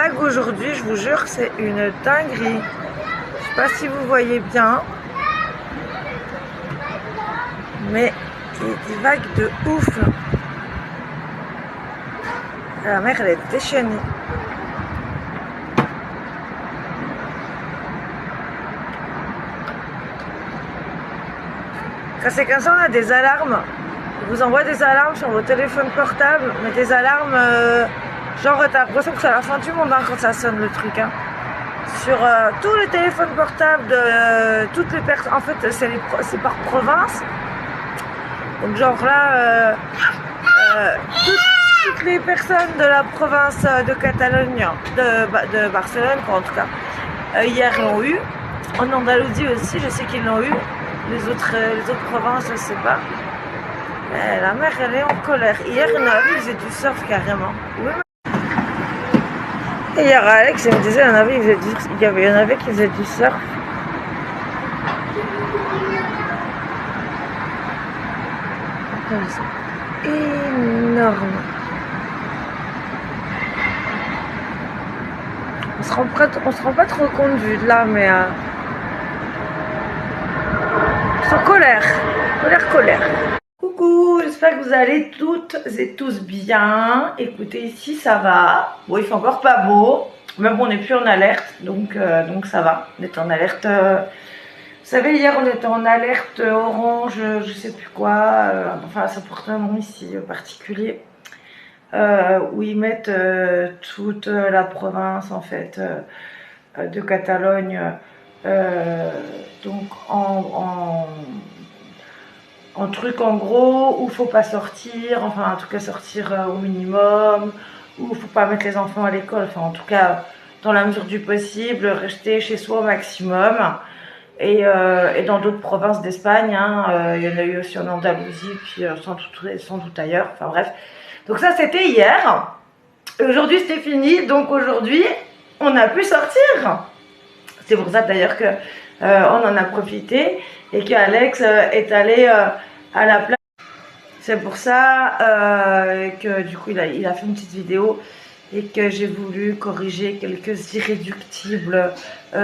vague aujourd'hui, je vous jure, c'est une dinguerie. Je sais pas si vous voyez bien, mais il y a des vagues de ouf là. La mer, elle est déchaînée. Quand c'est comme ça, on a des alarmes. On vous envoie des alarmes sur vos téléphones portables, mais des alarmes genre t'as l'impression que c'est la fin du monde hein, quand ça sonne le truc. Hein. Sur tous les téléphones portables de toutes les personnes. En fait, c'est par province. Donc genre là, toutes les personnes de la province de Catalogne, de Barcelone, quoi, en tout cas, hier l'ont eu. En Andalousie aussi, je sais qu'ils l'ont eu. Les autres provinces, je sais pas. Mais la mer, elle est en colère. Hier, il y en avait, ils faisaient du surf carrément. Oui. Et hier, Alex, il me disait, il y en avait qui faisaient du surf. C'est énorme. On se rend pas trop compte vu de là, mais ils sont colère. Coucou, j'espère que vous allez toutes et tous bien. Écoutez, ici ça va. Bon, il fait encore pas beau, mais bon, on n'est plus en alerte, donc ça va. On est en alerte. Vous savez, hier on était en alerte orange, je sais plus quoi. Enfin, ça porte un nom ici particulier. Où ils mettent toute la province en fait de Catalogne donc en truc en gros où faut pas sortir, enfin en tout cas sortir au minimum, où faut pas mettre les enfants à l'école, enfin en tout cas dans la mesure du possible rester chez soi au maximum. Et dans d'autres provinces d'Espagne, hein, il y en a eu aussi en Andalousie, puis sans doute ailleurs, enfin bref. Donc ça c'était hier, aujourd'hui c'était fini, donc aujourd'hui on a pu sortir. C'est pour ça d'ailleurs que on en a profité et que Alex est allé à la plage. C'est pour ça que du coup il a fait une petite vidéo et que j'ai voulu corriger quelques irréductibles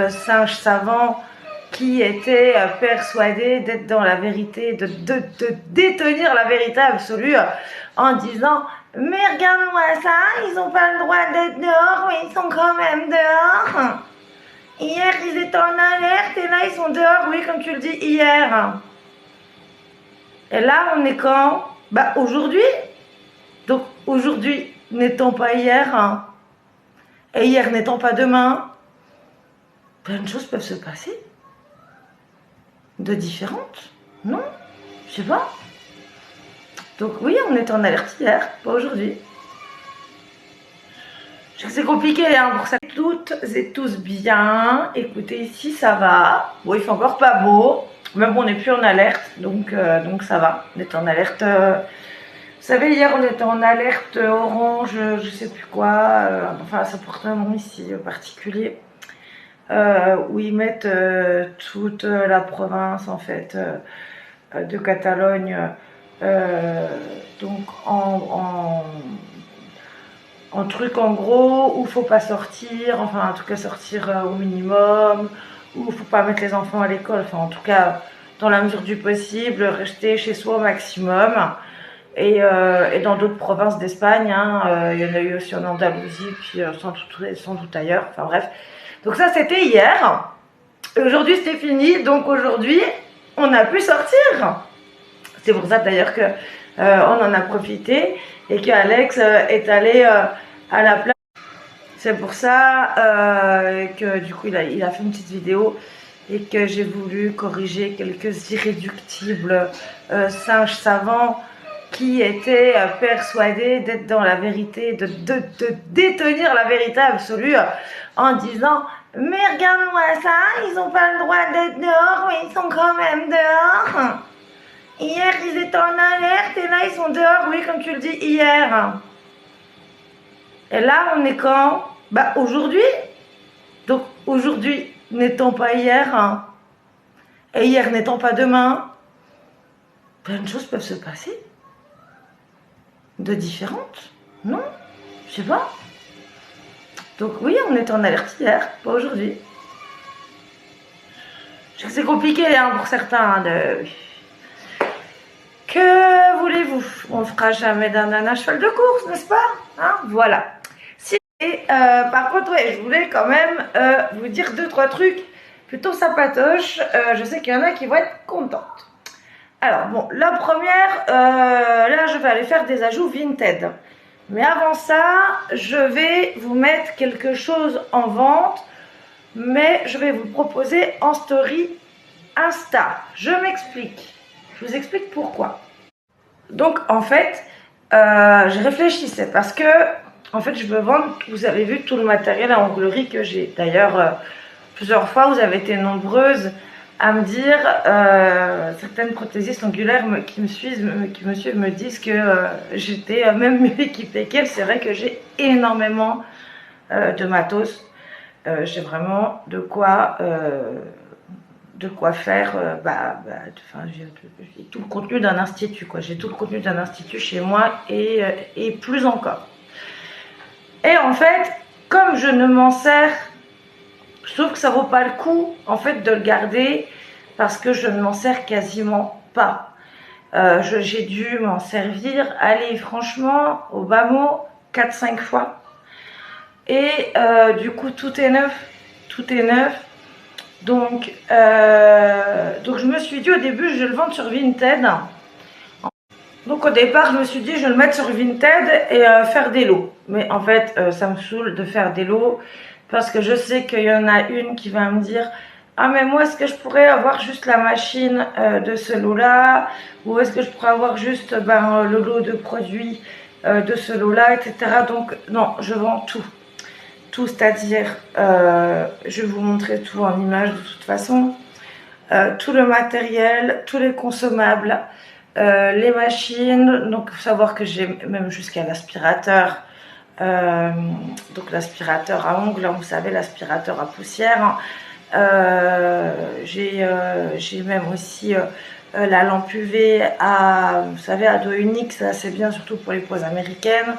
singes savants qui étaient persuadés d'être dans la vérité, de détenir la vérité absolue en disant « Mais regarde-moi ça, ils n'ont pas le droit d'être dehors, mais ils sont quand même dehors. Hier, ils étaient en alerte et là, ils sont dehors, oui, comme tu le dis, hier. » Et là, on est quand? Bah, aujourd'hui. Donc, aujourd'hui n'étant pas hier, hein, et hier n'étant pas demain, plein de choses peuvent se passer. De différentes, non? Je sais pas. Donc oui, on était en alerte hier, pas aujourd'hui. Je sais que c'est compliqué hein, pour ça. Toutes et tous bien. Écoutez, ici ça va. Bon, il fait encore pas beau, mais bon, on n'est plus en alerte, donc ça va. On est en alerte. Vous savez, hier on était en alerte orange, je sais plus quoi. Enfin, ça porte un nom ici particulier. Où ils mettent toute la province en fait de Catalogne donc en truc en gros où faut pas sortir, enfin en tout cas sortir au minimum, où faut pas mettre les enfants à l'école, enfin en tout cas dans la mesure du possible rester chez soi au maximum. Et dans d'autres provinces d'Espagne, hein, il y en a eu aussi en Andalousie, puis sans doute ailleurs, enfin bref. Donc ça c'était hier, aujourd'hui c'était fini, donc aujourd'hui on a pu sortir. C'est pour ça d'ailleurs que on en a profité et que Alex est allé à la plage. C'est pour ça que du coup il a fait une petite vidéo et que j'ai voulu corriger quelques irréductibles singes savants qui étaient persuadés d'être dans la vérité, de détenir la vérité absolue en disant « Mais regarde-moi ça, ils n'ont pas le droit d'être dehors, mais ils sont quand même dehors. Hier, ils étaient en alerte et là, ils sont dehors, oui, comme tu le dis, hier. » Et là, on est quand? Bah, aujourd'hui. Donc, aujourd'hui n'étant pas hier, hein, et hier n'étant pas demain, plein de choses peuvent se passer. De différentes, non? Je sais pas. Donc oui, on était en alerte hier, pas aujourd'hui. Je sais que c'est compliqué hein, pour certains. Que voulez-vous? On ne fera jamais d'un âne cheval de course, n'est-ce pas hein? Voilà. Et par contre, ouais, je voulais quand même vous dire 2-3 trucs plutôt sympatoches. Je sais qu'il y en a qui vont être contentes. Alors bon, la première, là je vais aller faire des ajouts Vinted. Mais avant ça, je vais vous mettre quelque chose en vente. Mais je vais vous le proposer en story Insta. Je m'explique. Je vous explique pourquoi. Donc en fait, je réfléchissais parce que en fait je veux vendre, vous avez vu tout le matériel à onglerie que j'ai. D'ailleurs, plusieurs fois vous avez été nombreuses à me dire, certaines prothésistes ongulaires qui me suivent me disent que j'étais même mieux équipée qu'elles. C'est vrai que j'ai énormément de matos. J'ai vraiment de quoi faire, j'ai tout le contenu d'un institut, quoi. J'ai tout le contenu d'un institut chez moi et plus encore. Et en fait, comme je ne m'en sers, je trouve que ça vaut pas le coup, en fait, de le garder parce que je ne m'en sers quasiment pas. J'ai dû m'en servir, allez, franchement, au bas mot, 4-5 fois. Et du coup, tout est neuf. Tout est neuf. Donc je me suis dit au début, je vais le vendre sur Vinted. Donc au départ, je me suis dit, je vais le mettre sur Vinted et faire des lots. Mais en fait, ça me saoule de faire des lots parce que je sais qu'il y en a une qui va me dire « Ah mais moi, est-ce que je pourrais avoir juste la machine de ce lot-là? Ou est-ce que je pourrais avoir juste le lot de produits de ce lot-là, etc. » Donc non, je vends tout. Tout, c'est-à-dire, je vais vous montrer tout en image de toute façon, tout le matériel, tous les consommables, les machines, donc il faut savoir que j'ai même jusqu'à l'aspirateur, donc l'aspirateur à ongles, vous savez, l'aspirateur à poussière, j'ai même aussi la lampe UV à, vous savez, à dos unique, ça c'est bien surtout pour les poses américaines.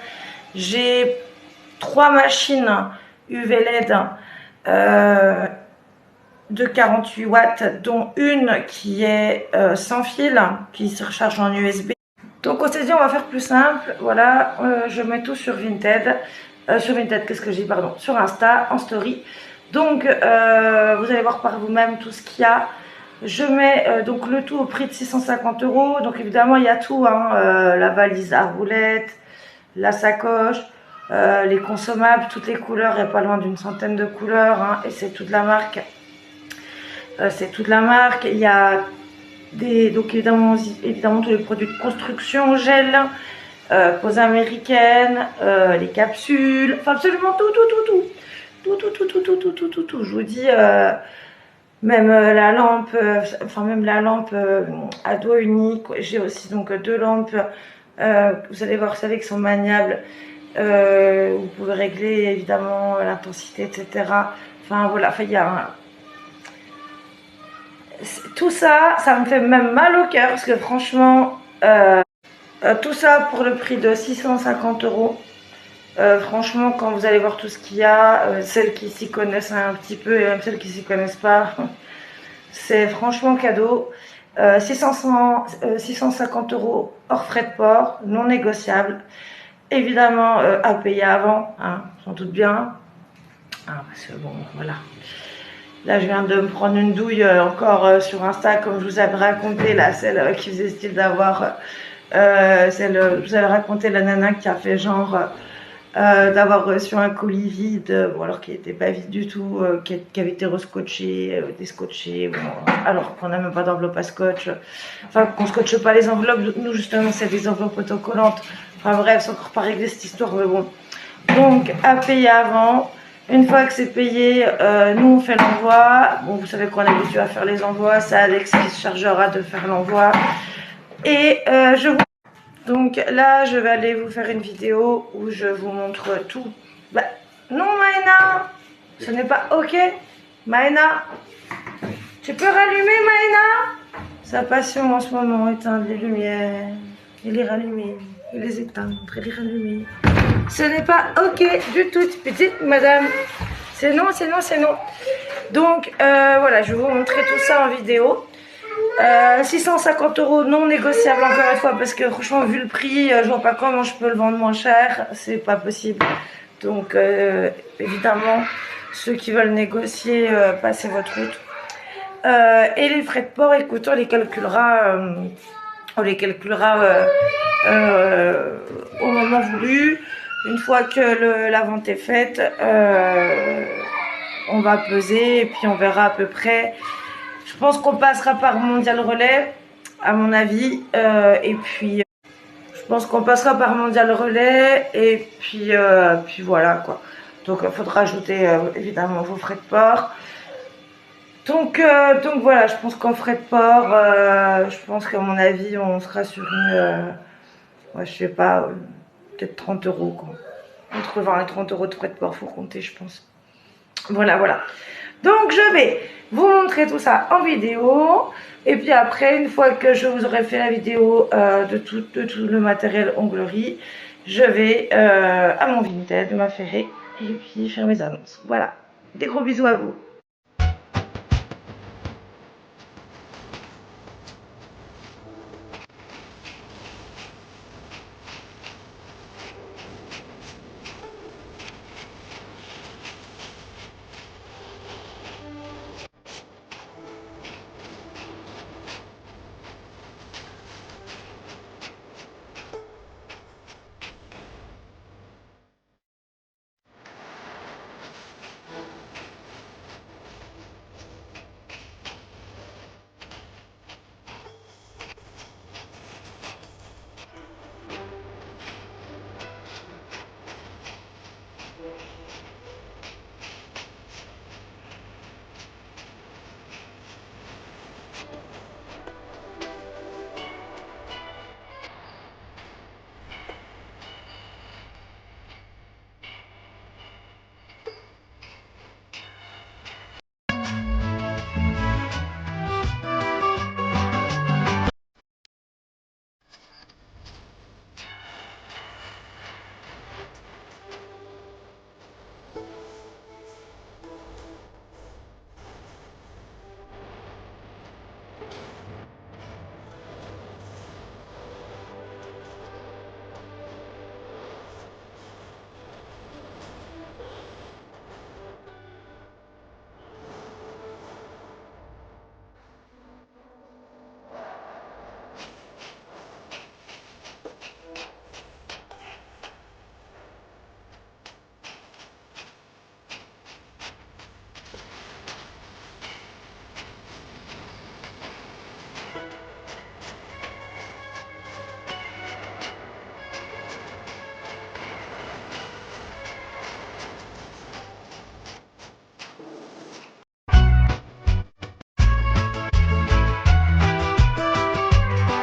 J'ai 3 machines UV LED de 48 watts, dont une qui est sans fil, qui se recharge en USB. Donc on s'est dit on va faire plus simple, voilà, je mets tout sur Vinted, qu'est-ce que j'ai, pardon, sur Insta, en story. Donc vous allez voir par vous-même tout ce qu'il y a. Je mets donc le tout au prix de 650 €. Donc évidemment il y a tout, hein, la valise à roulettes, la sacoche, les consommables, toutes les couleurs, il n'y a pas loin d'une centaine de couleurs, hein, et c'est toute la marque. C'est toute la marque. Il y a donc évidemment tous les produits de construction, gel, pose américaine, les capsules, enfin absolument tout. Je vous dis, même la lampe, à doigt unique. J'ai aussi donc 2 lampes. Vous allez voir, vous savez, qui sont maniables. Vous pouvez régler évidemment l'intensité, etc. Enfin voilà, il y a tout ça, ça me fait même mal au cœur parce que franchement, tout ça pour le prix de 650 €. Franchement, quand vous allez voir tout ce qu'il y a, celles qui s'y connaissent un petit peu et même celles qui s'y connaissent pas, c'est franchement cadeau. 650 € hors frais de port, non négociable. Évidemment, à payer avant, hein, sans doute bien. Ah, parce que bon, voilà. Là, je viens de me prendre une douille encore sur Insta, comme je vous avais raconté, là, celle qui faisait style d'avoir... je vous avais raconté la nana qui a fait genre d'avoir reçu un colis vide, bon, alors qu'il n'était pas vide du tout, qui avait été rescotché, descotché, bon, alors qu'on n'a même pas d'enveloppe à scotch. Enfin, qu'on ne scotche pas les enveloppes. Nous, justement, c'est des enveloppes autocollantes. Enfin bref, c'est encore pas réglé cette histoire, mais bon. Donc, à payer avant. Une fois que c'est payé, nous on fait l'envoi. Bon, vous savez qu'on est habitué à faire les envois. C'est Alex qui se chargera de faire l'envoi. Et donc là, je vais aller vous faire une vidéo où je vous montre tout. Bah, non, Maëna, ce n'est pas ok. Maëna, tu peux rallumer, Maëna? Sa passion en ce moment, éteindre les lumières et les rallumer, et les éteindre et les rallumer. Ce n'est pas ok du tout, petite madame. C'est non, c'est non, c'est non. Donc voilà, je vais vous montrer tout ça en vidéo. 650 € non négociable encore une fois parce que franchement vu le prix, je vois pas comment je peux le vendre moins cher, c'est pas possible. Donc évidemment ceux qui veulent négocier, passez votre route. Et les frais de port, écoute, on les calculera au moment voulu. Une fois que la vente est faite, on va peser et puis on verra à peu près. Je pense qu'on passera par Mondial Relais, à mon avis. Et puis, je pense qu'on passera par Mondial Relais. Et puis voilà quoi. Donc, il faudra ajouter évidemment vos frais de port. Donc voilà, je pense qu'en frais de port, je pense qu'à mon avis, on sera sur ouais, je sais pas, peut-être 30 € quoi. Entre 20 et 30 € de frais de port, faut compter, je pense. Voilà, voilà. Donc je vais vous montrer tout ça en vidéo. Et puis après, une fois que je vous aurai fait la vidéo de tout le matériel onglerie, je vais à mon Vinted m'affairer et puis faire mes annonces. Voilà. Des gros bisous à vous.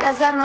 Casano.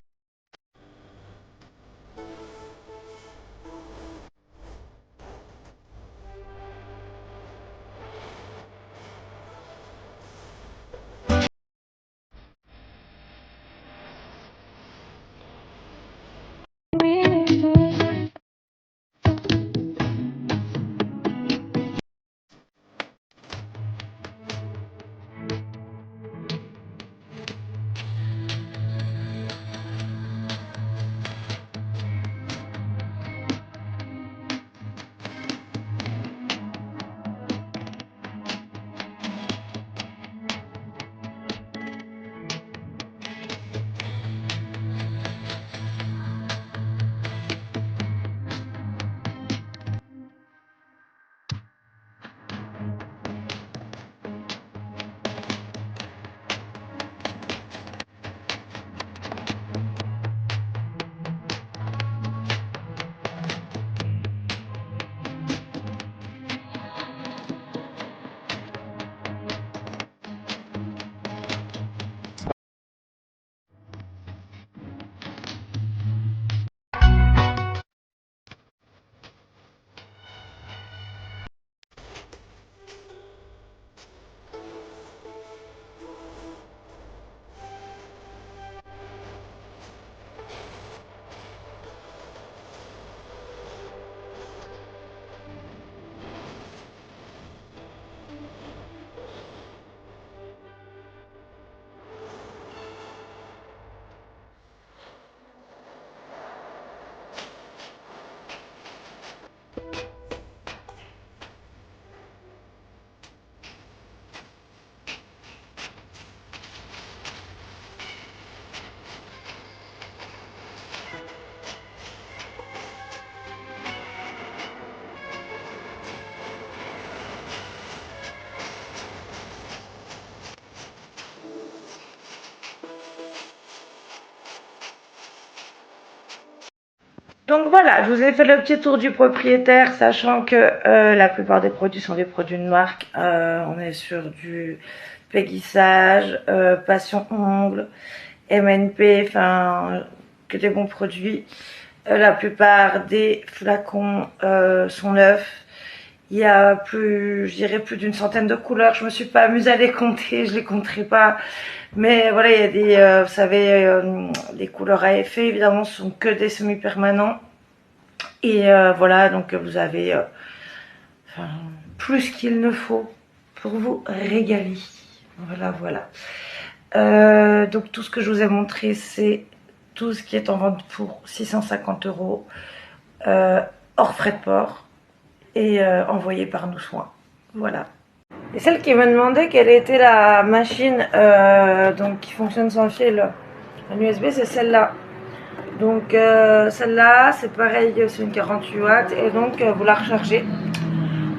Donc voilà, je vous ai fait le petit tour du propriétaire, sachant que la plupart des produits sont des produits de marque. On est sur du Péguissage, Passion Ongle, MNP, enfin que des bons produits. La plupart des flacons sont neufs. Il y a plus, je dirais plus d'une centaine de couleurs. Je me suis pas amusée à les compter, je les compterai pas. Mais voilà, il y a des, vous savez, les couleurs à effet, évidemment, ce sont que des semi-permanents. Et voilà, donc vous avez enfin, plus qu'il ne faut pour vous régaler. Voilà, voilà. Donc tout ce que je vous ai montré, c'est tout ce qui est en vente pour 650 €, hors frais de port et envoyé par nos soins. Voilà. Et celle qui m'a demandé quelle était la machine donc qui fonctionne sans fil en USB, c'est celle-là. Donc celle-là, c'est pareil, c'est une 48 watts et donc vous la rechargez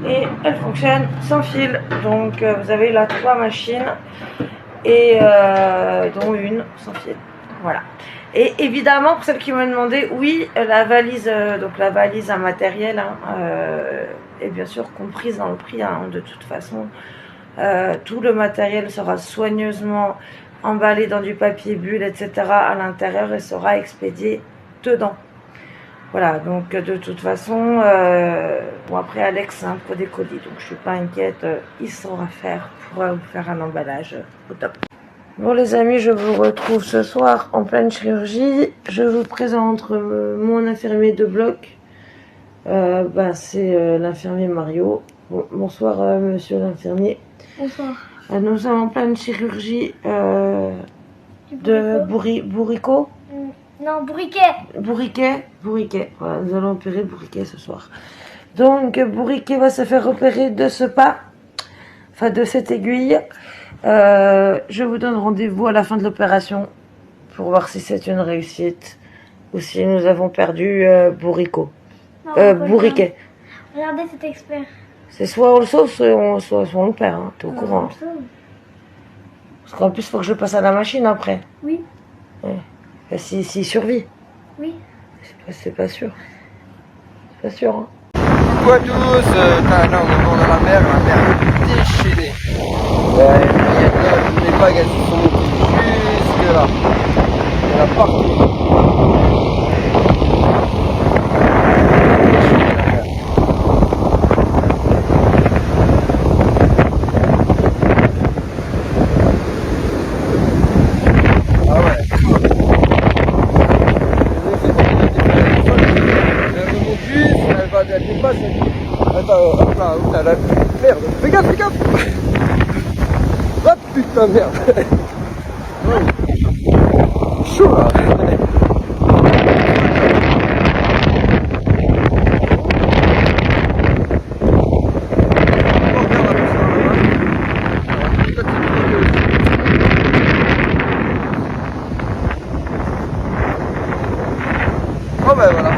et elle fonctionne sans fil. Donc vous avez là 3 machines et dont une sans fil. Voilà. Et évidemment, pour celles qui me demandaient, oui, la valise, donc la valise à matériel, hein, est bien sûr comprise dans le prix. Hein, de toute façon, tout le matériel sera soigneusement emballé dans du papier bulle, etc. à l'intérieur et sera expédié dedans. Voilà, donc de toute façon, bon après Alex c'est un pro des colis, donc je suis pas inquiète, il saura faire pour vous faire un emballage au top. Bon les amis, je vous retrouve ce soir en pleine chirurgie. Je vous présente mon infirmier de bloc. C'est l'infirmier Mario. Bon, bonsoir monsieur l'infirmier. Bonsoir. Nous sommes en pleine chirurgie de bourricot. Non, bourriquet. Bourriquet. Voilà, nous allons opérer Bourriquet ce soir. Donc Bourriquet va se faire opérer de ce pas, enfin de cette aiguille. Je vous donne rendez-vous à la fin de l'opération pour voir si c'est une réussite ou si nous avons perdu Bourriquet. Regardez cet expert. C'est soit on le sauve, soit on le perd. Hein. T'es au courant. Parce qu'en plus, il faut que je passe à la machine après. Oui. Ouais. S'il survit. Oui. C'est pas sûr. C'est pas sûr. Hein. Coucou à tous, là on est au bord de la mer est déchaînée. Ouais, les vagues elles se sont montées jusque là. Il y en a partout. Elle dépasse, attends, hop là, merde, fais gaffe. Ah putain, merde. Chaud là. Oh ben voilà.